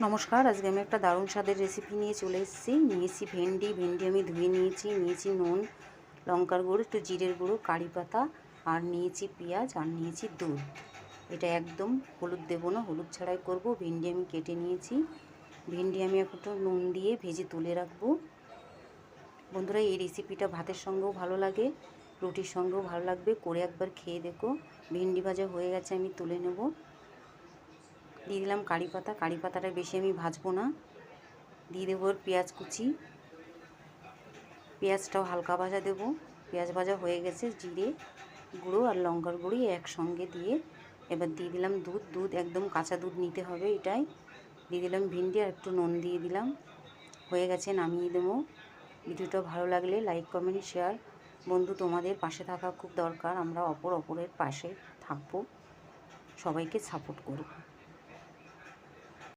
নমস্কার, আজকে আমি একটা দারুণ স্বাদের রেসিপি নিয়ে চলে এসেছি। নিয়েছি ভেন্ডি আমি ধুয়ে নিয়েছি নুন, লঙ্কার গুঁড়ো, একটু জিরের গুঁড়ো, কারি পাতা, আর নিয়েছি পেঁয়াজ, আর নিয়েছি দুধ। এটা একদম হলুদ দেবো না, হলুদ ছাড়াই করব। ভেন্ডি আমি কেটে নিয়েছি। ভেন্ডি আমি একটু নুন দিয়ে ভেজে তুলে রাখবো। বন্ধুরা, এই রেসিপিটা ভাতের সঙ্গেও ভালো লাগে, রুটির সঙ্গেও ভালো লাগবে। করে একবার খেয়ে দেখো। ভেন্ডি ভাজা হয়ে গেছে, আমি তুলে নেব। দিয়ে দিলাম কারি পাতা। কারি পাতাটা বেশি আমি ভাজবো না। দিয়ে দেবো পেঁয়াজ কুচি। পেঁয়াজটাও হালকা ভাজা দেবো। পেঁয়াজ ভাজা হয়ে গেছে। জিরে গুঁড়ো আর লঙ্কার গুঁড়ি একসঙ্গে দিয়ে এবার দিয়ে দিলাম দুধ। দুধ একদম কাঁচা দুধ নিতে হবে এটাই। দিয়ে দিলাম ভেন্ডি আর একটু নুন দিয়ে দিলাম। হয়ে গেছে, নামিয়ে দেবো। ভিডিওটা ভালো লাগলে লাইক, কমেন্ট, শেয়ার। বন্ধু, তোমাদের পাশে থাকা খুব দরকার। আমরা অপরের পাশে থাকবো। সবাইকে সাপোর্ট করব।